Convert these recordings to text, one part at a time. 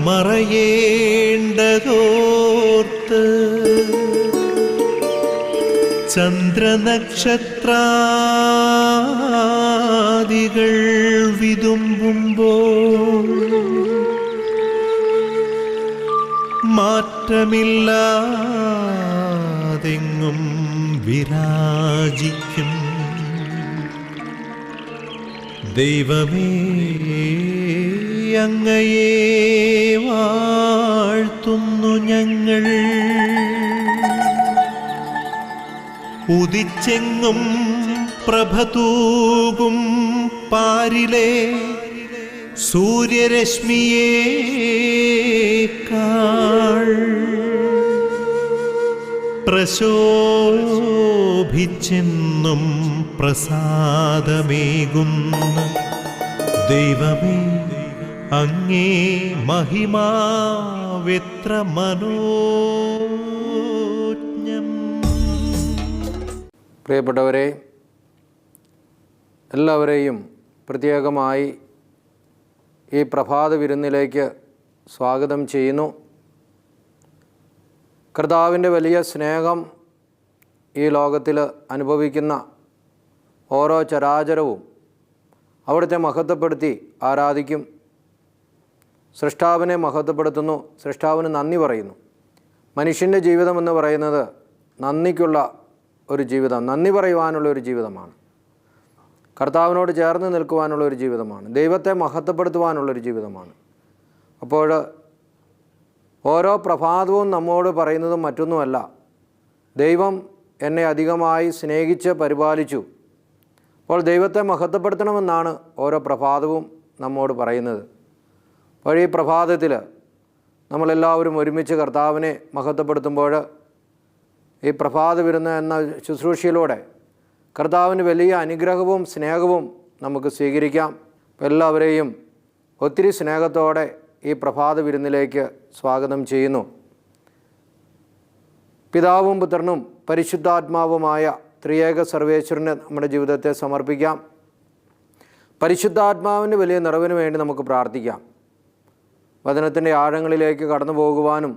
മറയേണ്ടതോർത്ത് ചന്ദ്രനക്ഷത്രാദികൾ വിതുമ്പുമ്പോൾ മാറ്റമില്ലാതെങ്ങും വിരാജിക്കും ദൈവമേ, അങ്ങയെ വാഴ്ത്തുന്നു ഞങ്ങൾ. ഉദിച്ചെങ്ങും പ്രഭതൂകും പാരിലെ സൂര്യരശ്മിയേക്കാൾ പ്രശോഭിച്ചെന്നും പ്രസാദമേകുന്ന ദൈവമേ, അങ്ങേ മഹിമാവെത്ര മനോജ്ഞം. പ്രിയപ്പെട്ടവരെ, എല്ലാവരെയും പ്രത്യേകമായി ഈ പ്രഭാത വിരുന്നിലേക്ക് സ്വാഗതം ചെയ്യുന്നു. കർത്താവിൻ്റെ വലിയ സ്നേഹം ഈ ലോകത്തിൽ അനുഭവിക്കുന്ന ഓരോ ചരാചരവും അവിടുത്തെ മഹത്വപ്പെടുത്തി ആരാധിക്കും. സൃഷ്ടാവിനെ മഹത്വപ്പെടുത്തുന്നു, സൃഷ്ടാവിന് നന്ദി പറയുന്നു. മനുഷ്യൻ്റെ ജീവിതം എന്ന് പറയുന്നത് നന്ദിക്കുള്ള ഒരു ജീവിതം, നന്ദി പറയുവാനുള്ള ഒരു ജീവിതമാണ്. കർത്താവിനോട് ചേർന്ന് നിൽക്കുവാനുള്ള ഒരു ജീവിതമാണ്. ദൈവത്തെ മഹത്വപ്പെടുത്തുവാനുള്ളൊരു ജീവിതമാണ്. അപ്പോൾ ഓരോ പ്രഭാതവും നമ്മോട് പറയുന്നതും മറ്റൊന്നുമല്ല, ദൈവം എന്നെ അധികമായി സ്നേഹിച്ച് പരിപാലിച്ചു. അപ്പോൾ ദൈവത്തെ മഹത്വപ്പെടുത്തണമെന്നാണ് ഓരോ പ്രഭാതവും നമ്മോട് പറയുന്നത്. അപ്പോൾ ഈ പ്രഭാതത്തിൽ നമ്മളെല്ലാവരും ഒരുമിച്ച് കർത്താവിനെ മഹത്വപ്പെടുത്തുമ്പോൾ ഈ പ്രഭാത വിരുന്ന് എന്ന ശുശ്രൂഷയിലൂടെ കർത്താവിന് വലിയ അനുഗ്രഹവും സ്നേഹവും നമുക്ക് സ്വീകരിക്കാം. എല്ലാവരെയും ഒത്തിരി സ്നേഹത്തോടെ ഈ പ്രഭാത വിരുന്നിലേക്ക് സ്വാഗതം ചെയ്യുന്നു. പിതാവും പുത്രനും പരിശുദ്ധാത്മാവുമായ ത്രിയേക സർവേശ്വരന് നമ്മുടെ ജീവിതത്തെ സമർപ്പിക്കാം. പരിശുദ്ധാത്മാവിൻ്റെ വലിയ നിറവിന് വേണ്ടി നമുക്ക് പ്രാർത്ഥിക്കാം. വചനത്തിൻ്റെ ആഴങ്ങളിലേക്ക് കടന്നു പോകുവാനും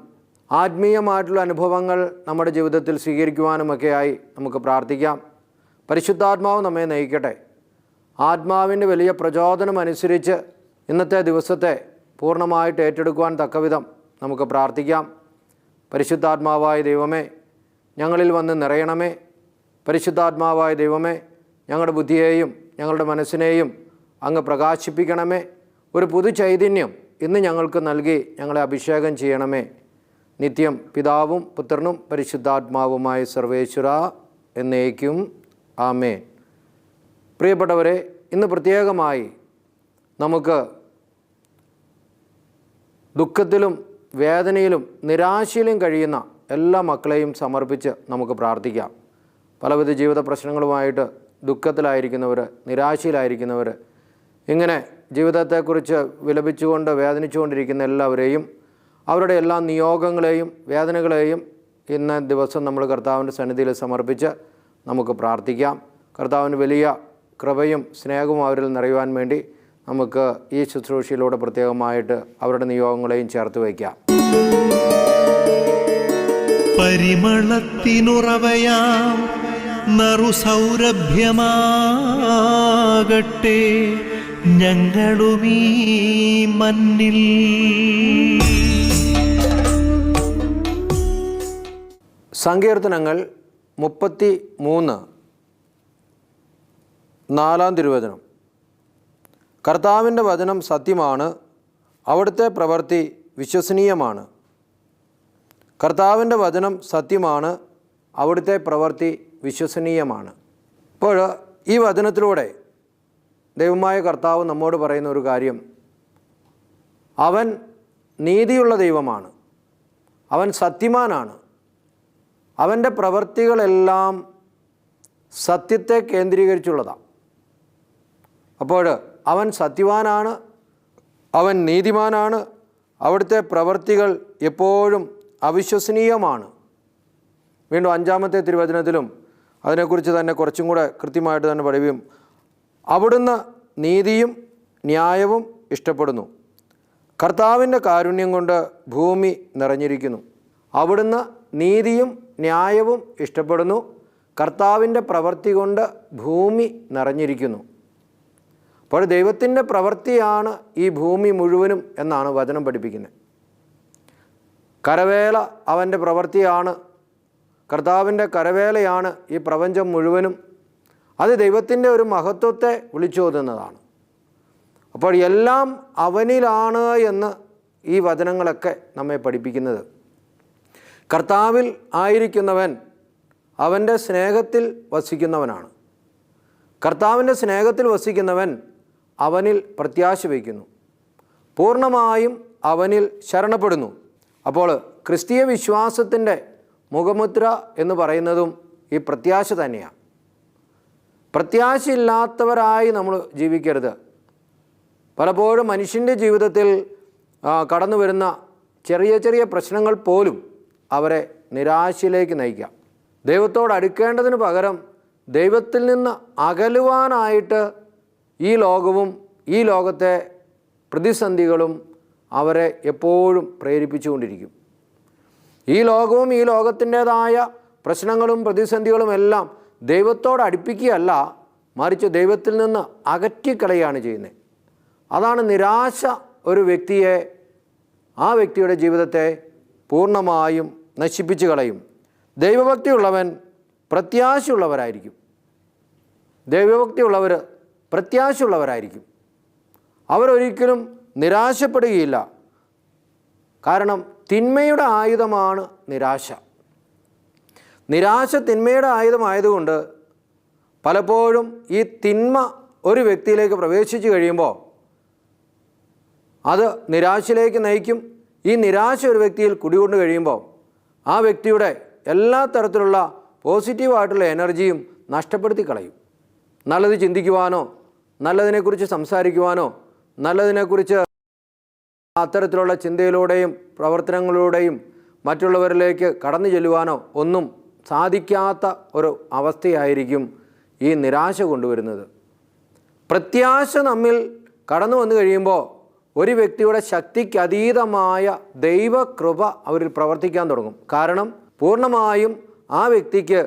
ആത്മീയമായിട്ടുള്ള അനുഭവങ്ങൾ നമ്മുടെ ജീവിതത്തിൽ സ്വീകരിക്കുവാനുമൊക്കെയായി നമുക്ക് പ്രാർത്ഥിക്കാം. പരിശുദ്ധാത്മാവ് നമ്മെ നയിക്കട്ടെ. ആത്മാവിൻ്റെ വലിയ പ്രചോദനം അനുസരിച്ച് ഇന്നത്തെ ദിവസത്തെ പൂർണ്ണമായിട്ട് ഏറ്റെടുക്കുവാൻ തക്കവിധം നമുക്ക് പ്രാർത്ഥിക്കാം. പരിശുദ്ധാത്മാവായ ദൈവമേ, ഞങ്ങളിൽ വന്ന് നിറയണമേ. പരിശുദ്ധാത്മാവായ ദൈവമേ, ഞങ്ങളുടെ ബുദ്ധിയെയും ഞങ്ങളുടെ മനസ്സിനെയും അങ്ങ് പ്രകാശിപ്പിക്കണമേ. ഒരു പുതു ചൈതന്യം ഇന്ന് ഞങ്ങൾക്ക് നൽകി ഞങ്ങളെ അഭിഷേകം ചെയ്യണമേ. നിത്യം പിതാവും പുത്രനും പരിശുദ്ധാത്മാവുമായ സർവേശ്വര എന്നേക്കും ആമേൻ. പ്രിയപ്പെട്ടവരെ, ഇന്ന് പ്രത്യേകമായി നമുക്ക് ദുഃഖത്തിലും വേദനയിലും നിരാശയിലും കഴിയുന്ന എല്ലാ മക്കളെയും സമർപ്പിച്ച് നമുക്ക് പ്രാർത്ഥിക്കാം. പലവിധ ജീവിത പ്രശ്നങ്ങളുമായിട്ട് ദുഃഖത്തിലായിരിക്കുന്നവർ, നിരാശയിലായിരിക്കുന്നവർ, ഇങ്ങനെ ജീവിതത്തെക്കുറിച്ച് വിലപിച്ചുകൊണ്ട് വേദനിച്ചുകൊണ്ടിരിക്കുന്ന എല്ലാവരെയും അവരുടെ എല്ലാ നിയോഗങ്ങളെയും വേദനകളെയും ഇന്ന ദിവസം നമ്മൾ കർത്താവിൻ്റെ സന്നിധിയിൽ സമർപ്പിച്ച് നമുക്ക് പ്രാർത്ഥിക്കാം. കർത്താവിന് വലിയ കൃപയും സ്നേഹവും അവരിൽ നിറയുവാൻ വേണ്ടി നമുക്ക് ഈ ശുശ്രൂഷയിലൂടെ പ്രത്യേകമായിട്ട് അവരുടെ നിയോഗങ്ങളെയും ചേർത്ത് വയ്ക്കാം. പരിമളത്തിനുറവയാം നറുസൗരഭ്യമാകട്ടെ ഞങ്ങളുമീ മണ്ണിൽ. സങ്കീർത്തനങ്ങൾ 33 4 തിരുവചനം. കർത്താവിൻ്റെ വചനം സത്യമാണ്, അവിടുത്തെ പ്രവൃത്തി വിശ്വസനീയമാണ്. കർത്താവിൻ്റെ വചനം സത്യമാണ്, അവിടുത്തെ പ്രവൃത്തി വിശ്വസനീയമാണ്. അപ്പോൾ ഈ വചനത്തിലൂടെ ദൈവമായ കർത്താവ് നമ്മോട് പറയുന്ന ഒരു കാര്യം, അവൻ നീതിയുള്ള ദൈവമാണ്, അവൻ സത്യവാനാണ്, അവൻ്റെ പ്രവൃത്തികളെല്ലാം സത്യത്തെ കേന്ദ്രീകരിച്ചുള്ളതാണ്. അപ്പോൾ അവൻ സത്യവാനാണ്, അവൻ നീതിമാനാണ്, അവിടുത്തെ പ്രവൃത്തികൾ എപ്പോഴും അവിശ്വസനീയമാണ്. വീണ്ടും 5-ാമത്തെ തിരുവചനത്തിലും അതിനെക്കുറിച്ച് തന്നെ കുറച്ചും കൂടെ കൃത്യമായിട്ട് തന്നെ പഠിക്കും. അവിടുന്ന് നീതിയും ന്യായവും ഇഷ്ടപ്പെടുന്നു, കർത്താവിൻ്റെ കാരുണ്യം കൊണ്ട് ഭൂമി നിറഞ്ഞിരിക്കുന്നു. അവിടുന്ന് നീതിയും ന്യായവും ഇഷ്ടപ്പെടുന്നു. കർത്താവിൻ്റെ പ്രവൃത്തി കൊണ്ട് ഭൂമി നിറഞ്ഞിരിക്കുന്നു. അപ്പോൾ ദൈവത്തിൻ്റെ പ്രവൃത്തിയാണ് ഈ ഭൂമി മുഴുവനും എന്നാണ് വചനം പഠിപ്പിക്കുന്നത്. കരവേല അവൻ്റെ പ്രവൃത്തിയാണ്. കർത്താവിൻ്റെ കരവേലയാണ് ഈ പ്രപഞ്ചം മുഴുവനും. അത് ദൈവത്തിൻ്റെ ഒരു മഹത്വത്തെ വിളിച്ചോതുന്നതാണ്. അപ്പോൾ എല്ലാം അവനിലാണ് എന്ന് ഈ വചനങ്ങളൊക്കെ നമ്മെ പഠിപ്പിക്കുന്നത്. കർത്താവിൽ ആയിരിക്കുന്നവൻ അവൻ്റെ സ്നേഹത്തിൽ വസിക്കുന്നവനാണ്. കർത്താവിൻ്റെ സ്നേഹത്തിൽ വസിക്കുന്നവൻ അവനിൽ പ്രത്യാശ വയ്ക്കുന്നു, പൂർണ്ണമായും അവനിൽ ശരണപ്പെടുന്നു. അപ്പോൾ ക്രിസ്തീയ വിശ്വാസത്തിൻ്റെ മുഖമുദ്ര എന്ന് പറയുന്നതും ഈ പ്രത്യാശ തന്നെയാണ്. പ്രത്യാശയില്ലാത്തവരായി നമ്മൾ ജീവിക്കരുത്. പലപ്പോഴും മനുഷ്യൻ്റെ ജീവിതത്തിൽ കടന്നു വരുന്ന ചെറിയ ചെറിയ പ്രശ്നങ്ങൾ പോലും അവരെ നിരാശയിലേക്ക് നയിക്കാം. ദൈവത്തോട് അടുക്കേണ്ടതിന് പകരം ദൈവത്തിൽ നിന്ന് അകലുവാനായിട്ട് ഈ ലോകവും ഈ ലോകത്തെ പ്രതിസന്ധികളും അവരെ എപ്പോഴും പ്രേരിപ്പിച്ചുകൊണ്ടിരിക്കും. ഈ ലോകവും ഈ ലോകത്തിൻ്റേതായ പ്രശ്നങ്ങളും പ്രതിസന്ധികളും എല്ലാം ദൈവത്തോട് അടുപ്പിക്കുകയല്ല, മറിച്ച് ദൈവത്തിൽ നിന്ന് അകറ്റിക്കളയാണ് ചെയ്യുന്നത്. അതാണ് നിരാശ ഒരു വ്യക്തിയെ, ആ വ്യക്തിയുടെ ജീവിതത്തെ പൂർണ്ണമായും നശിപ്പിച്ചു കളയും. ദൈവഭക്തിയുള്ളവൻ പ്രത്യാശയുള്ളവരായിരിക്കും. ദൈവഭക്തിയുള്ളവർ പ്രത്യാശയുള്ളവരായിരിക്കും. അവരൊരിക്കലും നിരാശപ്പെടുകയില്ല. കാരണം തിന്മയുടെ ആയുധമാണ് നിരാശ. നിരാശ തിന്മയുടെ ആയുധമായതുകൊണ്ട് പലപ്പോഴും ഈ തിന്മ ഒരു വ്യക്തിയിലേക്ക് പ്രവേശിച്ചു കഴിയുമ്പോൾ അത് നിരാശയിലേക്ക് നയിക്കും. ഈ നിരാശ ഒരു വ്യക്തിയിൽ കുടികൊണ്ട് കഴിയുമ്പോൾ ആ വ്യക്തിയുടെ എല്ലാ തരത്തിലുള്ള പോസിറ്റീവായിട്ടുള്ള എനർജിയും നഷ്ടപ്പെടുത്തി കളയും. നല്ലത് ചിന്തിക്കുവാനോ നല്ലതിനെക്കുറിച്ച് സംസാരിക്കുവാനോ നല്ലതിനെക്കുറിച്ച് അത്തരത്തിലുള്ള ചിന്തയിലൂടെയും പ്രവർത്തനങ്ങളിലൂടെയും മറ്റുള്ളവരിലേക്ക് കടന്നു ചെല്ലുവാനോ ഒന്നും സാധിക്കാത്ത ഒരു അവസ്ഥയായിരിക്കും ഈ നിരാശ കൊണ്ടുവരുന്നത്. പ്രത്യാശ നമ്മിൽ കടന്നു വന്നു കഴിയുമ്പോൾ ഒരു വ്യക്തിയുടെ ശക്തിക്ക് അതീതമായ ദൈവകൃപ അവരിൽ പ്രവർത്തിക്കാൻ തുടങ്ങും. കാരണം പൂർണ്ണമായും ആ വ്യക്തിക്ക്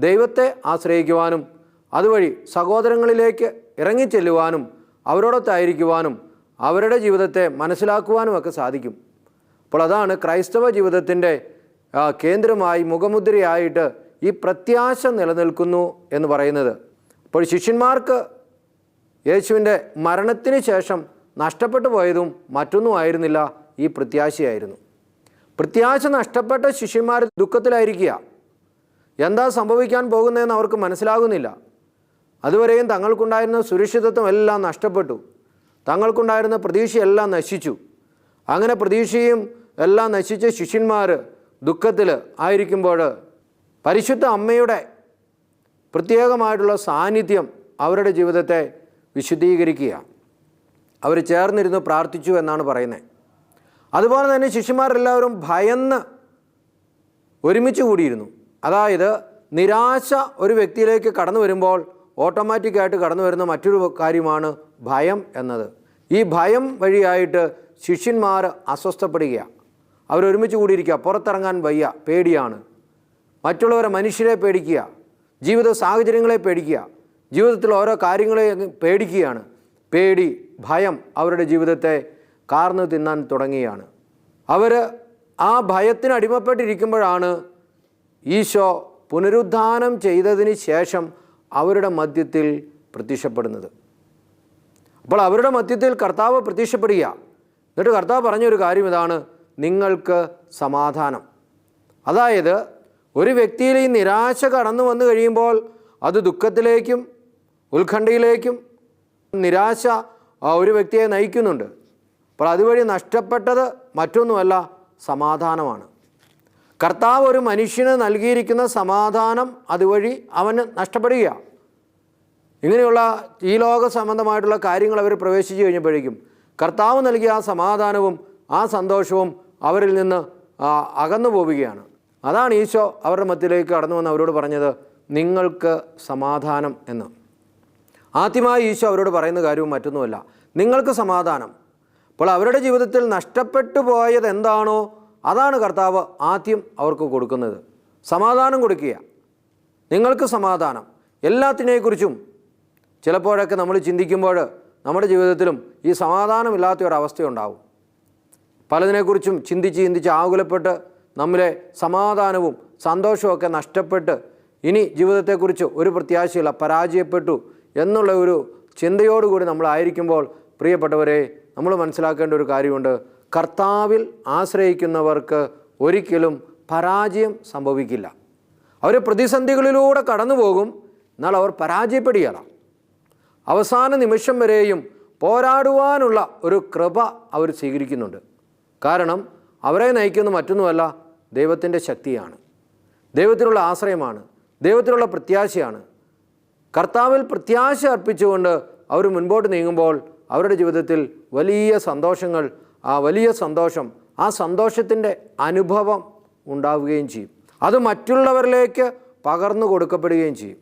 ദൈവത്തെ ആശ്രയിക്കുവാനും അതുവഴി സഹോദരങ്ങളിലേക്ക് ഇറങ്ങിച്ചെല്ലുവാനും അവരോടൊത്തായിരിക്കുവാനും അവരുടെ ജീവിതത്തെ മനസ്സിലാക്കുവാനും ഒക്കെ സാധിക്കും. അപ്പോൾ അതാണ് ക്രൈസ്തവ ജീവിതത്തിൻ്റെ കേന്ദ്രമായി മുഖമുദ്രയായിട്ട് ഈ പ്രത്യാശ നിലനിൽക്കുന്നു എന്ന് പറയുന്നത്. അപ്പോൾ ശിഷ്യന്മാർക്ക് യേശുവിൻ്റെ മരണത്തിന് ശേഷം നഷ്ടപ്പെട്ടു പോയതും മറ്റൊന്നും ആയിരുന്നില്ല, ഈ പ്രത്യാശയായിരുന്നു. പ്രത്യാശ നഷ്ടപ്പെട്ട ശിഷ്യന്മാർ ദുഃഖത്തിലായിരിക്കുക. എന്താ സംഭവിക്കാൻ പോകുന്നതെന്ന് അവർക്ക് മനസ്സിലാകുന്നില്ല. അതുവരെയും തങ്ങൾക്കുണ്ടായിരുന്ന സുരക്ഷിതത്വം എല്ലാം നഷ്ടപ്പെട്ടു. തങ്ങൾക്കുണ്ടായിരുന്ന പ്രതീക്ഷയെല്ലാം നശിച്ചു. അങ്ങനെ പ്രതീക്ഷയും എല്ലാം നശിച്ച ശിഷ്യന്മാർ ദുഃഖത്തിൽ ആയിരിക്കുമ്പോൾ പരിശുദ്ധ അമ്മയുടെ പ്രത്യേകമായിട്ടുള്ള സാന്നിധ്യം അവരുടെ ജീവിതത്തെ വിശുദ്ധീകരിക്കുക. അവർ ചേർന്നിരുന്ന് പ്രാർത്ഥിച്ചു എന്നാണ് പറയുന്നത്. അതുപോലെ തന്നെ ശിഷ്യന്മാരെല്ലാവരും ഭയന്ന് ഒരുമിച്ച് കൂടിയിരുന്നു. അതായത് നിരാശ ഒരു വ്യക്തിയിലേക്ക് കടന്നു വരുമ്പോൾ ഓട്ടോമാറ്റിക്കായിട്ട് കടന്നു വരുന്ന മറ്റൊരു കാര്യമാണ് ഭയം എന്നത്. ഈ ഭയം വഴിയായിട്ട് ശിഷ്യന്മാർ അസ്വസ്ഥപ്പെടുകയാണ്. അവരൊരുമിച്ച് കൂടിയിരിക്കുക, പുറത്തിറങ്ങാൻ വയ്യ, പേടിയാണ്. മറ്റുള്ളവരെ മനുഷ്യരെ പേടിക്കുക, ജീവിത സാഹചര്യങ്ങളെ പേടിക്കുക, ജീവിതത്തിൽ ഓരോ കാര്യങ്ങളെ പേടിക്കുകയാണ്. പേടി, ഭയം അവരുടെ ജീവിതത്തെ കാർന്നു തിന്നാൻ തുടങ്ങിയാണ്. അവർ ആ ഭയത്തിന് അടിമപ്പെട്ടിരിക്കുമ്പോഴാണ് ഈശോ പുനരുദ്ധാനം ചെയ്തതിന് ശേഷം അവരുടെ മധ്യത്തിൽ പ്രത്യക്ഷപ്പെടുന്നത്. അപ്പോൾ അവരുടെ മധ്യത്തിൽ കർത്താവ് പ്രത്യക്ഷപ്പെടുക. എന്നിട്ട് കർത്താവ് പറഞ്ഞൊരു കാര്യം ഇതാണ്: നിങ്ങൾക്ക് സമാധാനം. അതായത് ഒരു വ്യക്തിയിൽ ഈ നിരാശ കടന്നു വന്നു കഴിയുമ്പോൾ അത് ദുഃഖത്തിലേക്കും ഉത്കണ്ഠയിലേക്കും നിരാശ ഒരു വ്യക്തിയെ നയിക്കുന്നുണ്ട്. അപ്പോൾ അതുവഴി നഷ്ടപ്പെട്ടത് മറ്റൊന്നുമല്ല, സമാധാനമാണ്. കർത്താവ് ഒരു മനുഷ്യന് നൽകിയിരിക്കുന്ന സമാധാനം അതുവഴി അവന് നഷ്ടപ്പെടുകയാണ്. ഇങ്ങനെയുള്ള ഈ ലോക സംബന്ധമായിട്ടുള്ള കാര്യങ്ങൾ അവർ പ്രവേശിച്ചു കഴിഞ്ഞപ്പോഴേക്കും കർത്താവ് നൽകിയ ആ സമാധാനവും ആ സന്തോഷവും അവരിൽ നിന്ന് അകന്നു പോവുകയാണ്. അതാണ് ഈശോ അവരുടെ മധ്യത്തിലേക്ക് കടന്നു വന്ന് അവരോട് പറഞ്ഞത്, നിങ്ങൾക്ക് സമാധാനം എന്ന്. ആദ്യമായി ഈശോ അവരോട് പറയുന്ന കാര്യവും മറ്റൊന്നുമല്ല, നിങ്ങൾക്ക് സമാധാനം. അപ്പോൾ അവരുടെ ജീവിതത്തിൽ നഷ്ടപ്പെട്ടു പോയത് എന്താണോ അതാണ് കർത്താവ് ആദ്യം അവർക്ക് കൊടുക്കുന്നത്. സമാധാനം കൊടുക്കുക. നിങ്ങൾക്ക് സമാധാനം. എല്ലാത്തിനെക്കുറിച്ചും ചിലപ്പോഴൊക്കെ നമ്മൾ ചിന്തിക്കുമ്പോൾ നമ്മുടെ ജീവിതത്തിലും ഈ സമാധാനമില്ലാത്ത ഒരവസ്ഥയുണ്ടാവും. പലതിനെക്കുറിച്ചും ചിന്തിച്ച് ആകുലപ്പെട്ട് നമ്മിലെ സമാധാനവും സന്തോഷമൊക്കെ നഷ്ടപ്പെട്ട് ഇനി ജീവിതത്തെക്കുറിച്ച് ഒരു പ്രത്യാശയില്ല, പരാജയപ്പെട്ടു എന്നുള്ള ഒരു ചിന്തയോടുകൂടി നമ്മളായിരിക്കുമ്പോൾ പ്രിയപ്പെട്ടവരെ, നമ്മൾ മനസ്സിലാക്കേണ്ട ഒരു കാര്യമുണ്ട്. കർത്താവിൽ ആശ്രയിക്കുന്നവർക്ക് ഒരിക്കലും പരാജയം സംഭവിക്കില്ല. അവർ പ്രതിസന്ധികളിലൂടെ കടന്നു പോകും, എന്നാൽ അവർ പരാജയപ്പെടുകയില്ല. അവസാന നിമിഷം വരെയും പോരാടുവാനുള്ള ഒരു കൃപ അവർ സ്വീകരിക്കുന്നുണ്ട്. കാരണം അവരെ നയിക്കുന്ന മറ്റൊന്നുമല്ല, ദൈവത്തിൻ്റെ ശക്തിയാണ്, ദൈവത്തിലുള്ള ആശ്രയമാണ്, ദൈവത്തിലുള്ള പ്രത്യാശയാണ്. കർത്താവിൽ പ്രത്യാശ അർപ്പിച്ചുകൊണ്ട് അവർ മുൻപോട്ട് നീങ്ങുമ്പോൾ അവരുടെ ജീവിതത്തിൽ വലിയ സന്തോഷങ്ങൾ, വലിയ സന്തോഷം, ആ സന്തോഷത്തിൻ്റെ അനുഭവം ഉണ്ടാവുകയും ചെയ്യും. അത് മറ്റുള്ളവരിലേക്ക് പകർന്നു കൊടുക്കപ്പെടുകയും ചെയ്യും.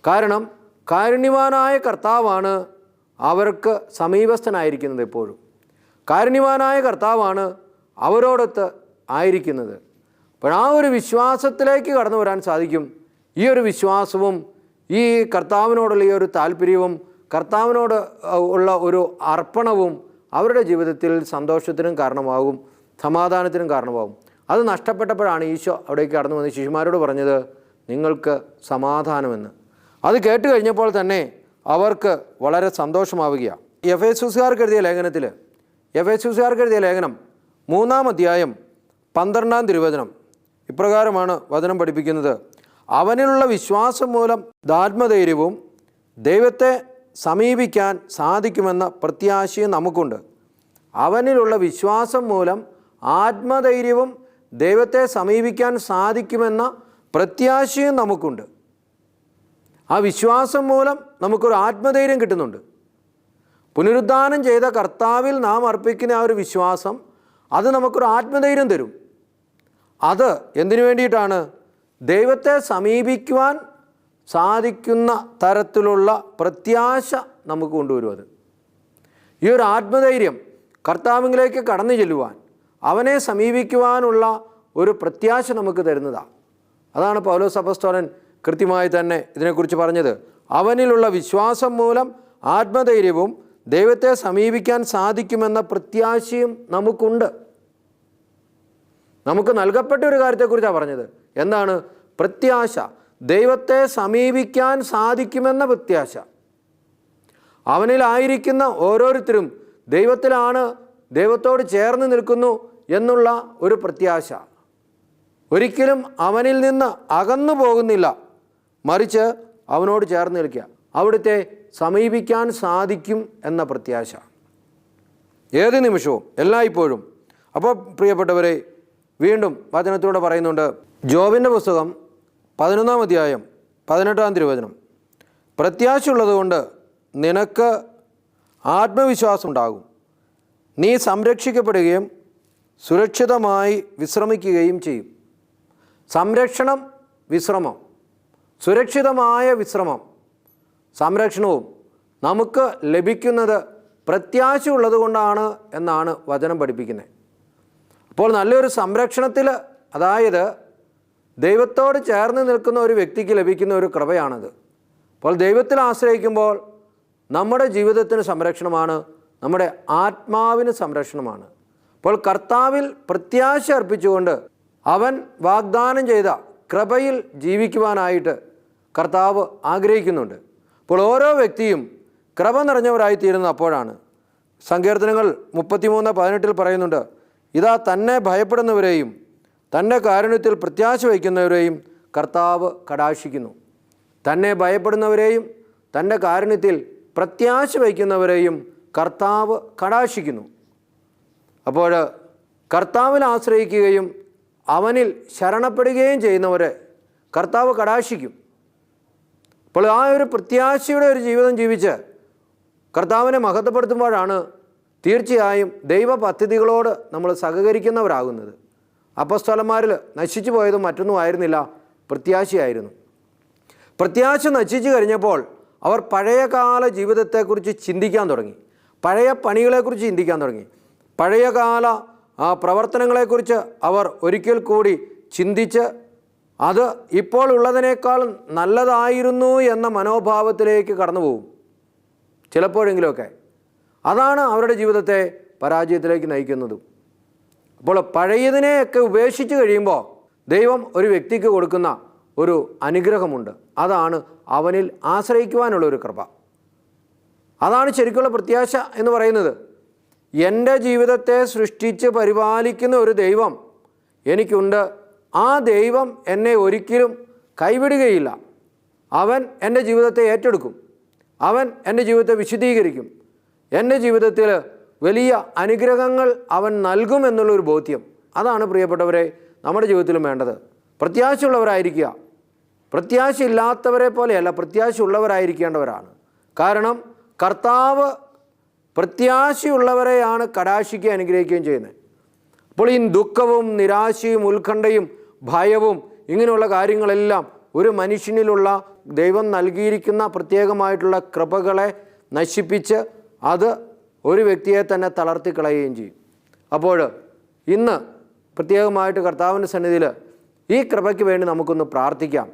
കാരണം കാരുണ്യവാനായ കർത്താവാണ് അവർക്ക് സമീപസ്ഥനായിരിക്കുന്നത്. എപ്പോഴും കാരുണ്യവാനായ കർത്താവാണ് അവരോടൊത്ത് ആയിരിക്കുന്നത്. അപ്പോൾ ആ ഒരു വിശ്വാസത്തിലേക്ക് കടന്നു വരാൻ സാധിക്കും. ഈ ഒരു വിശ്വാസവും ഈ കർത്താവിനോടുള്ള ഈ ഒരു താല്പര്യവും കർത്താവിനോട് ഉള്ള ഒരു അർപ്പണവും അവരുടെ ജീവിതത്തിൽ സന്തോഷത്തിനും കാരണമാകും, സമാധാനത്തിനും കാരണമാകും. അത് നഷ്ടപ്പെട്ടപ്പോഴാണ് ഈശോ അവിടേക്ക് കടന്നു വന്ന് ശിശുമാരോട് പറഞ്ഞത്, നിങ്ങൾക്ക് സമാധാനമെന്ന്. അത് കേട്ട് കഴിഞ്ഞപ്പോൾ തന്നെ അവർക്ക് വളരെ സന്തോഷമാവുകയാണ്. എഫേസ്യക്കാർക്ക് എഴുതിയ ലേഖനം 3-ാം അധ്യായം 12-ാം തിരുവചനം ഇപ്രകാരമാണ് വചനം പഠിപ്പിക്കുന്നത്. അവനിലുള്ള വിശ്വാസം മൂലം ആത്മധൈര്യവും ദൈവത്തെ സമീപിക്കാൻ സാധിക്കുമെന്ന പ്രത്യാശയും നമുക്കുണ്ട്. അവനിലുള്ള വിശ്വാസം മൂലം ആത്മധൈര്യവും ദൈവത്തെ സമീപിക്കാൻ സാധിക്കുമെന്ന പ്രത്യാശയും നമുക്കുണ്ട്. ആ വിശ്വാസം മൂലം നമുക്കൊരു ആത്മധൈര്യം കിട്ടുന്നുണ്ട്. പുനരുദ്ധാനം ചെയ്ത കർത്താവിൽ നാം അർപ്പിക്കുന്ന ആ ഒരു വിശ്വാസം, അത് നമുക്കൊരു ആത്മധൈര്യം തരും. അത് എന്തിനു വേണ്ടിയിട്ടാണ്? ദൈവത്തെ സമീപിക്കുവാൻ സാധിക്കുന്ന തരത്തിലുള്ള പ്രത്യാശ നമുക്ക് കൊണ്ടുവരും. അത് ഈ ഒരു ആത്മധൈര്യം കർത്താവിലേക്ക് കടന്നു ചെല്ലുവാൻ, അവനെ സമീപിക്കുവാനുള്ള ഒരു പ്രത്യാശ നമുക്ക് തരുന്നതാണ്. അതാണ് പൗലോസ് അപ്പോസ്തലൻ കൃത്യമായി തന്നെ ഇതിനെക്കുറിച്ച് പറഞ്ഞത്. അവനിലുള്ള വിശ്വാസം മൂലം ആത്മധൈര്യവും ദൈവത്തെ സമീപിക്കാൻ സാധിക്കുമെന്ന പ്രത്യാശയും നമുക്കുണ്ട്. നമുക്ക് നൽകപ്പെട്ട ഒരു കാര്യത്തെക്കുറിച്ചാണ് പറഞ്ഞത്. എന്താണ്? പ്രത്യാശ. ദൈവത്തെ സമീപിക്കാൻ സാധിക്കുമെന്ന പ്രത്യാശ. അവനിലായിരിക്കുന്ന ഓരോരുത്തരും ദൈവത്തിലാണ്, ദൈവത്തോട് ചേർന്ന് നിൽക്കുന്നു എന്നുള്ള ഒരു പ്രത്യാശ. ഒരിക്കലും അവനിൽ നിന്ന് അകന്നു പോകുന്നില്ല, മറിച്ച് അവനോട് ചേർന്ന് നിൽക്കുക, അവിടുത്തെ സമീപിക്കാൻ സാധിക്കും എന്ന പ്രത്യാശ ഏത് നിമിഷവും എല്ലായ്പ്പോഴും. അപ്പോൾ പ്രിയപ്പെട്ടവരെ, വീണ്ടും വചനത്തിലൂടെ പറയുന്നുണ്ട്. ജോബിൻ്റെ പുസ്തകം 11-ാം അധ്യായം 18-ാം തിരുവചനം, പ്രത്യാശയുള്ളതുകൊണ്ട് നിനക്ക് ആത്മവിശ്വാസം ഉണ്ടാകും, നീ സംരക്ഷിക്കപ്പെടുകയും സുരക്ഷിതമായി വിശ്രമിക്കുകയും ചെയ്യും. സംരക്ഷണം, വിശ്രമം, സുരക്ഷിതമായ വിശ്രമം, സംരക്ഷണവും നമുക്ക് ലഭിക്കുന്നത് പ്രത്യാശയുള്ളത് കൊണ്ടാണ് എന്നാണ് വചനം പഠിപ്പിക്കുന്നത്. അപ്പോൾ നല്ലൊരു സംരക്ഷണത്തിൽ, അതായത് ദൈവത്തോട് ചേർന്ന് നിൽക്കുന്ന ഒരു വ്യക്തിക്ക് ലഭിക്കുന്ന ഒരു കൃപയാണത്. അപ്പോൾ ദൈവത്തിൽ ആശ്രയിക്കുമ്പോൾ നമ്മുടെ ജീവിതത്തിന് സംരക്ഷണമാണ്, നമ്മുടെ ആത്മാവിന് സംരക്ഷണമാണ്. അപ്പോൾ കർത്താവിൽ പ്രത്യാശ അർപ്പിച്ചുകൊണ്ട് അവൻ വാഗ്ദാനം ചെയ്ത കൃപയിൽ ജീവിക്കുവാനായിട്ട് കർത്താവ് ആഗ്രഹിക്കുന്നുണ്ട്. അപ്പോൾ ഓരോ വ്യക്തിയും കൃപ നിറഞ്ഞവരായിത്തീരുന്നത് അപ്പോഴാണ്. സങ്കീർത്തനങ്ങൾ 33:18 പറയുന്നുണ്ട്, ഇതാ തന്നെ ഭയപ്പെടുന്നവരെയും തൻ്റെ കാരുണ്യത്തിൽ പ്രത്യാശ വയ്ക്കുന്നവരെയും കർത്താവ് കടാക്ഷിക്കുന്നു. തന്നെ ഭയപ്പെടുന്നവരെയും തൻ്റെ കാരുണ്യത്തിൽ പ്രത്യാശ വയ്ക്കുന്നവരെയും കർത്താവ് കടാക്ഷിക്കുന്നു. അപ്പോൾ കർത്താവിൽ ആശ്രയിക്കുകയും അവനിൽ ശരണപ്പെടുകയും ചെയ്യുന്നവരെ കർത്താവ് കടാക്ഷിക്കും. അപ്പോൾ ആ ഒരു പ്രത്യാശയുടെ ഒരു ജീവിതം ജീവിച്ച് കർത്താവിനെ മഹത്വപ്പെടുത്തുമ്പോഴാണ് തീർച്ചയായും ദൈവ പദ്ധതികളോട് നമ്മൾ സഹകരിക്കുന്നവരാകുന്നത്. അപ്പോസ്തലന്മാരിൽ നശിച്ചു പോയതും മറ്റൊന്നും ആയിരുന്നില്ല, പ്രത്യാശയായിരുന്നു. പ്രത്യാശ നശിച്ചു കഴിഞ്ഞപ്പോൾ അവർ പഴയകാല ജീവിതത്തെക്കുറിച്ച് ചിന്തിക്കാൻ തുടങ്ങി. പഴയ പണികളെക്കുറിച്ച് ചിന്തിക്കാൻ തുടങ്ങി. പഴയകാല പ്രവർത്തനങ്ങളെക്കുറിച്ച് അവർ ഒരിക്കൽ കൂടി ചിന്തിച്ച് അത് ഇപ്പോൾ ഉള്ളതിനേക്കാൾ നല്ലതായിരുന്നു എന്ന മനോഭാവത്തിലേക്ക് കടന്നു പോകും ചിലപ്പോഴെങ്കിലുമൊക്കെ. അതാണ് അവരുടെ ജീവിതത്തെ പരാജയത്തിലേക്ക് നയിക്കുന്നതും. അപ്പോൾ പഴയതിനെയൊക്കെ ഉപേക്ഷിച്ച് കഴിയുമ്പോൾ ദൈവം ഒരു വ്യക്തിക്ക് കൊടുക്കുന്ന ഒരു അനുഗ്രഹമുണ്ട്. അതാണ് അവനിൽ ആശ്രയിക്കുവാനുള്ള ഒരു കൃപ. അതാണ് ശരിക്കുള്ള പ്രത്യാശ എന്ന് പറയുന്നത്. എൻ്റെ ജീവിതത്തെ സൃഷ്ടിച്ച് പരിപാലിക്കുന്ന ഒരു ദൈവം എനിക്കുണ്ട്. ആ ദൈവം എന്നെ ഒരിക്കലും കൈവിടുകയില്ല. അവൻ എൻ്റെ ജീവിതത്തെ ഏറ്റെടുക്കും. അവൻ എൻ്റെ ജീവിതത്തെ വിശദീകരിക്കും. എൻ്റെ ജീവിതത്തിൽ വലിയ അനുഗ്രഹങ്ങൾ അവൻ നൽകുമെന്നുള്ളൊരു ബോധ്യം. അതാണ് പ്രിയപ്പെട്ടവരെ നമ്മുടെ ജീവിതത്തിലും വേണ്ടത്. പ്രത്യാശയുള്ളവരായിരിക്കുക. പ്രത്യാശയില്ലാത്തവരെ പോലെയല്ല, പ്രത്യാശയുള്ളവരായിരിക്കേണ്ടവരാണ്. കാരണം കർത്താവ് പ്രത്യാശയുള്ളവരെയാണ് കടാക്ഷിക്കുകയും അനുഗ്രഹിക്കുകയും ചെയ്യുന്നത്. അപ്പോൾ ഈ ദുഃഖവും നിരാശയും ഉത്കണ്ഠയും ഭയവും ഇങ്ങനെയുള്ള കാര്യങ്ങളെല്ലാം ഒരു മനുഷ്യനിലുള്ള ദൈവം നൽകിയിരിക്കുന്ന പ്രത്യേകമായിട്ടുള്ള കൃപകളെ നശിപ്പിച്ച് അത് ഒരു വ്യക്തിയെ തന്നെ തളർത്തിക്കളയുകയും ചെയ്യും. അപ്പോൾ ഇന്ന് പ്രത്യേകമായിട്ട് കർത്താവിൻ്റെ സന്നിധിയിൽ ഈ കൃപയ്ക്ക് വേണ്ടി നമുക്കൊന്ന് പ്രാർത്ഥിക്കാം.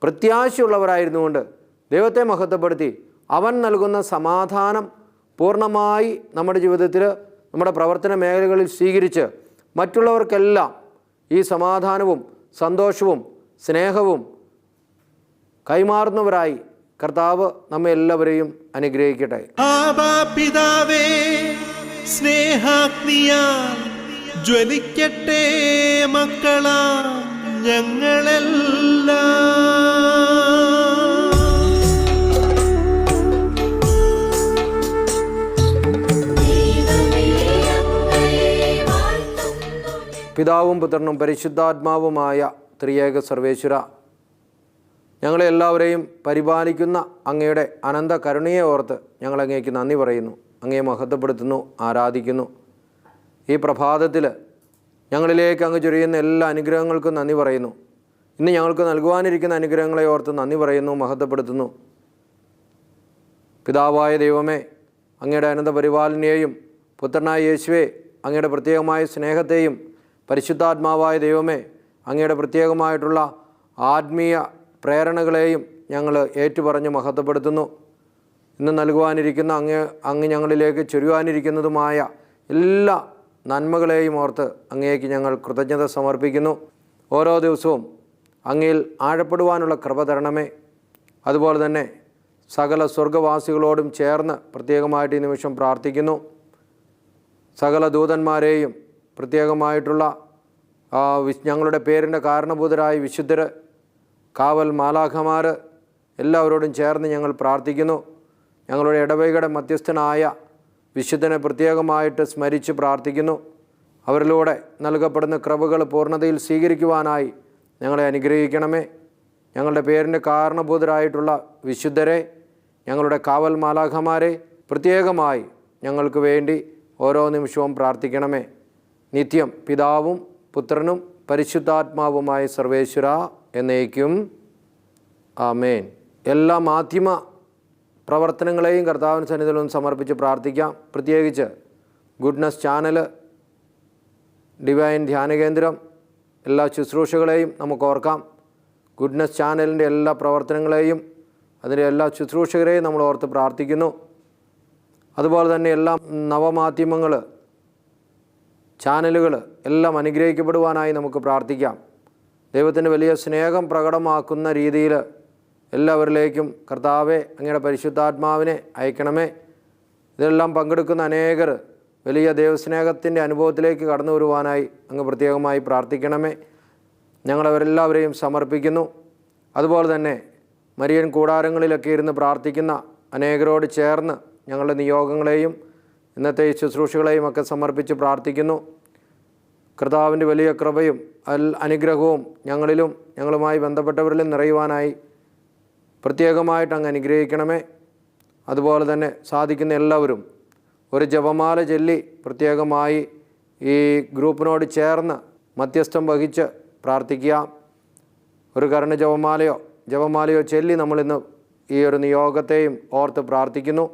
പ്രത്യാശയുള്ളവരായിരുന്നുകൊണ്ട് ദൈവത്തെ മഹത്വപ്പെടുത്തി അവൻ നൽകുന്ന സമാധാനം പൂർണ്ണമായി നമ്മുടെ ജീവിതത്തിൽ നമ്മുടെ പ്രവർത്തന മേഖലകളിൽ സ്വീകരിച്ച് മറ്റുള്ളവർക്കെല്ലാം ഈ സമാധാനവും സന്തോഷവും സ്നേഹവും കൈമാറുന്നവരായി കർത്താവ് നമ്മെ എല്ലാവരെയും അനുഗ്രഹിക്കട്ടെ. ആബാ പിതാവേ, സ്നേഹാഗ്നിയാൽ ജ്വലിക്കട്ടെ മക്കളാ ഞങ്ങളെല്ലാം. പിതാവും പുത്രനും പരിശുദ്ധാത്മാവുമായ ത്രിയേക സർവേശ്വര, ഞങ്ങളെ എല്ലാവരെയും പരിപാലിക്കുന്ന അങ്ങയുടെ അനന്ത കരുണയെ ഓർത്ത് ഞങ്ങൾ അങ്ങേക്ക് നന്ദി പറയുന്നു. അങ്ങയെ മഹത്വപ്പെടുത്തുന്നു, ആരാധിക്കുന്നു. ഈ പ്രഭാതത്തിൽ ഞങ്ങളിലേക്ക് അങ്ങ് ചൊരിയുന്ന എല്ലാ അനുഗ്രഹങ്ങൾക്കും നന്ദി പറയുന്നു. ഇന്ന് ഞങ്ങൾക്ക് നൽകുവാനിരിക്കുന്ന അനുഗ്രഹങ്ങളെ ഓർത്ത് നന്ദി പറയുന്നു, മഹത്വപ്പെടുത്തുന്നു. പിതാവായ ദൈവമേ, അങ്ങയുടെ അനന്ത പരിപാലനയെയും പുത്രനായ യേശുവേ അങ്ങയുടെ പ്രത്യേകമായ സ്നേഹത്തെയും പരിശുദ്ധാത്മാവായ ദൈവമേ അങ്ങയുടെ പ്രത്യേകമായിട്ടുള്ള ആത്മീയ പ്രേരണകളെയും ഞങ്ങൾ ഏറ്റുപറഞ്ഞ് മഹത്വപ്പെടുത്തുന്നു. ഇന്ന് നൽകുവാനിരിക്കുന്ന അങ്ങ് ഞങ്ങളിലേക്ക് ചൊരിയുവാനിരിക്കുന്നതുമായ എല്ലാ നന്മകളെയും ഓർത്ത് അങ്ങേക്ക് ഞങ്ങൾ കൃതജ്ഞത സമർപ്പിക്കുന്നു. ഓരോ ദിവസവും അങ്ങയിൽ ആഴപ്പെടുവാനുള്ള കൃപ തരണമേ. അതുപോലെ തന്നെ സകല സ്വർഗവാസികളോടും ചേർന്ന് പ്രത്യേകമായിട്ട് ഈ നിമിഷം പ്രാർത്ഥിക്കുന്നു. സകല ദൂതന്മാരെയും പ്രത്യേകമായിട്ടുള്ള ഞങ്ങളുടെ പേരിൻ്റെ കാരണഭൂതരായ വിശുദ്ധർ, കാവൽ മാലാഖമാർ എല്ലാവരോടും ചേർന്ന് ഞങ്ങൾ പ്രാർത്ഥിക്കുന്നു. ഞങ്ങളുടെ ഇടവകയുടെ മധ്യസ്ഥനായ വിശുദ്ധനെ പ്രത്യേകമായിട്ട് സ്മരിച്ച് പ്രാർത്ഥിക്കുന്നു. അവരിലൂടെ നൽകപ്പെടുന്ന കൃപകൾ പൂർണ്ണതയിൽ സ്വീകരിക്കുവാനായി ഞങ്ങളെ അനുഗ്രഹിക്കണമേ. ഞങ്ങളുടെ പേരിൻ്റെ കാരണഭൂതരായിട്ടുള്ള വിശുദ്ധരെ, ഞങ്ങളുടെ കാവൽ മാലാഖമാരെ പ്രത്യേകമായി ഞങ്ങൾക്ക് വേണ്ടി ഓരോ നിമിഷവും പ്രാർത്ഥിക്കണമേ. നിത്യം പിതാവും പുത്രനും പരിശുദ്ധാത്മാവുമായ സർവേശ്വര എന്നേക്കും ആമേൻ. എല്ലാ മാധ്യമ പ്രവർത്തനങ്ങളെയും കർത്താവിന് സന്നിധിയിൽ സമർപ്പിച്ച് പ്രാർത്ഥിക്കാം. പ്രത്യേകിച്ച് ഗുഡ്നസ് ചാനൽ, ഡിവൈൻ ധ്യാനകേന്ദ്രം, എല്ലാ ശുശ്രൂഷകളെയും നമുക്ക് ഓർക്കാം. ഗുഡ്നസ് ചാനലിൻ്റെ എല്ലാ പ്രവർത്തനങ്ങളെയും അതിൻ്റെ എല്ലാ ശുശ്രൂഷകരെയും നമ്മൾ ഓർത്ത് പ്രാർത്ഥിക്കുന്നു. അതുപോലെ തന്നെ എല്ലാ നവമാധ്യമങ്ങൾ, ചാനലുകൾ എല്ലാം അനുഗ്രഹിക്കപ്പെടുവാനായി നമുക്ക് പ്രാർത്ഥിക്കാം. ദൈവത്തിൻ്റെ വലിയ സ്നേഹം പ്രകടമാക്കുന്ന രീതിയിൽ എല്ലാവരിലേക്കും കർത്താവെ അങ്ങയുടെ പരിശുദ്ധാത്മാവിനെ അയക്കണമേ. ഇതെല്ലാം പങ്കെടുക്കുന്ന അനേകർ വലിയ ദൈവസ്നേഹത്തിൻ്റെ അനുഭവത്തിലേക്ക് കടന്നു വരുവാനായി അങ്ങ് പ്രത്യേകമായി പ്രാർത്ഥിക്കണമേ. ഞങ്ങളവരെല്ലാവരെയും സമർപ്പിക്കുന്നു. അതുപോലെ തന്നെ മരിയൻ കൂടാരങ്ങളിലൊക്കെ ഇരുന്ന് പ്രാർത്ഥിക്കുന്ന അനേകരോട് ചേർന്ന് ഞങ്ങളുടെ നിയോഗങ്ങളെയും ഇന്നത്തെ ശുശ്രൂഷകളെയും ഒക്കെ സമർപ്പിച്ച് പ്രാർത്ഥിക്കുന്നു. കർത്താവിൻ്റെ വലിയ കൃപയും അനുഗ്രഹവും ഞങ്ങളിലും ഞങ്ങളുമായി ബന്ധപ്പെട്ടവരിലും നിറയുവാനായി പ്രത്യേകമായിട്ട് അങ്ങ് അനുഗ്രഹിക്കണമേ. അതുപോലെ തന്നെ സാധിക്കുന്ന എല്ലാവരും ഒരു ജപമാല ചൊല്ലി പ്രത്യേകമായി ഈ ഗ്രൂപ്പിനോട് ചേർന്ന് മധ്യസ്ഥം വഹിച്ച് പ്രാർത്ഥിക്കുക. ഒരു കരുണ ജപമാലയോ ചൊല്ലി നമ്മളിന്ന് ഈ ഒരു നിയോഗത്തെയും ഓർത്ത് പ്രാർത്ഥിക്കുന്നു.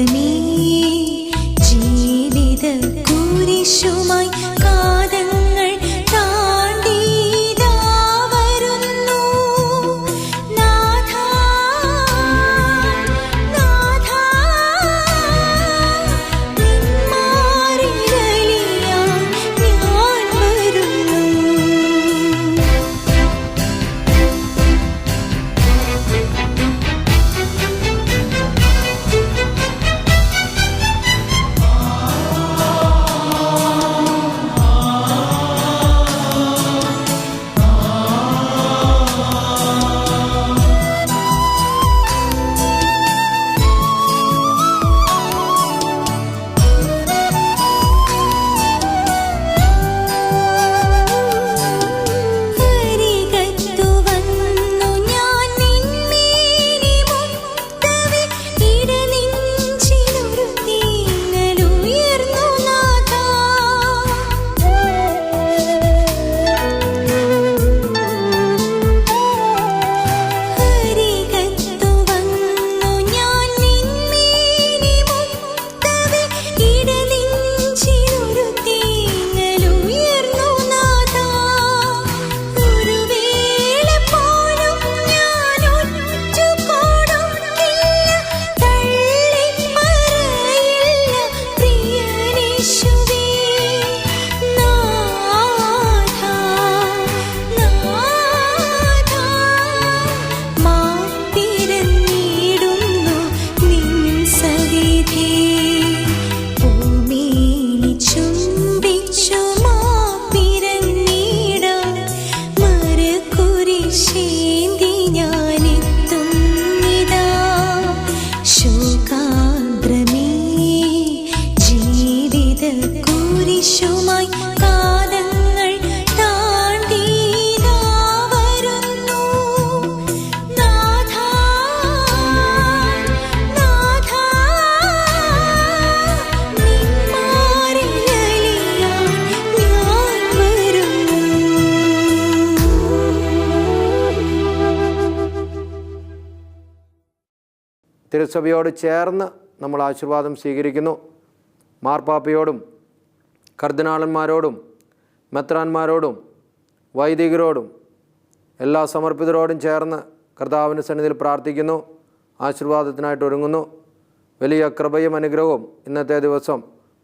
ശോകാദ്രമേ ജീവിത കുരിശുമായി കാതങ്ങൾ താണ്ടിതാ വരുന്നു. നാഥാ നാഥാ നിന്മാറിലലിയാൻ ഞാൻ വരുന്നു. അരികത്തു വന്നു ഞാൻ നിന്മേനി മുത്തവേ ഇടനെഞ്ചിലൊരു തീങ്ങലുയർന്നു നാഥാ. അരികത്തു വന്നു ഞാൻ നിന്മേനി മുത്തവേ ഇടനെഞ്ചിലൊരു തീങ്ങലുയർന്നു നാഥാ. ഒരു വേള പോലും ഞാൻ ഒറ്റുകൊടുക്കില്ല, തള്ളിപ്പറയില്ല പ്രിയനേശുവേ. നാഥാ നാഥാ മാപ്പിരന്നിടുന്നു നിൻ സവിധേ. ഭൂമിയിൽ ചുംബിച്ചു മാപ്പിരന്നിടാൻ മരക്കുരിശേന്തി ഞാനെത്തുന്നിതാ. ശോകാദ്രമേ ജീവിത കുരിശുമായി കാതങ്ങൾ താണ്ടിതാ വരുന്നു. നാഥാ നാഥാ നിന്മാറിലലിയാൻ ഞാൻ വരുന്നു. തിരുസഭയോട് ചേർന്ന് നമ്മൾ ആശീർവാദം സ്വീകരിക്കുന്നു. മാർപ്പാപ്പയോടും കർദിനാളന്മാരോടും മെത്രാന്മാരോടും വൈദികരോടും എല്ലാ സമർപ്പിതരോടും ചേർന്ന് കർത്താവിൻ്റെ സന്നിധിയിൽ പ്രാർത്ഥിക്കുന്നു. ആശീർവാദത്തിനായിട്ട് ഒരുങ്ങുന്നു. വലിയ കൃപയും അനുഗ്രഹവും ഇന്നത്തെ ദിവസം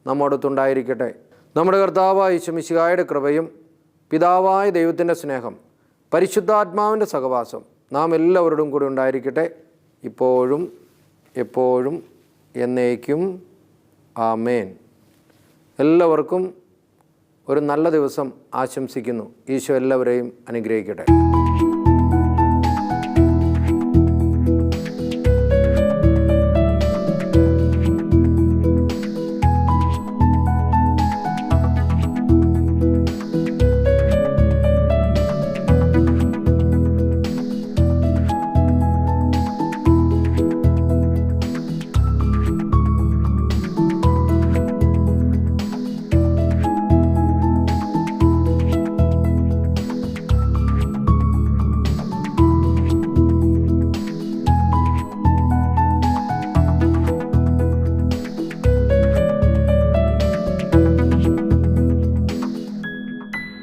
നമ്മോടൊത്തുണ്ടായിരിക്കട്ടെ. നമ്മുടെ കർത്താവായ യേശു മിശിഹായുടെ കൃപയും പിതാവായ ദൈവത്തിൻ്റെ സ്നേഹം പരിശുദ്ധാത്മാവിൻ്റെ സഹവാസം നാം എല്ലാവരോടും കൂടി ഉണ്ടായിരിക്കട്ടെ, ഇപ്പോഴും എപ്പോഴും എന്നേക്കും. ആമേൻ. എല്ലാവർക്കും ഒരു നല്ല ദിവസം ആശംസിക്കുന്നു. ഈശോ എല്ലാവരെയും അനുഗ്രഹിക്കട്ടെ.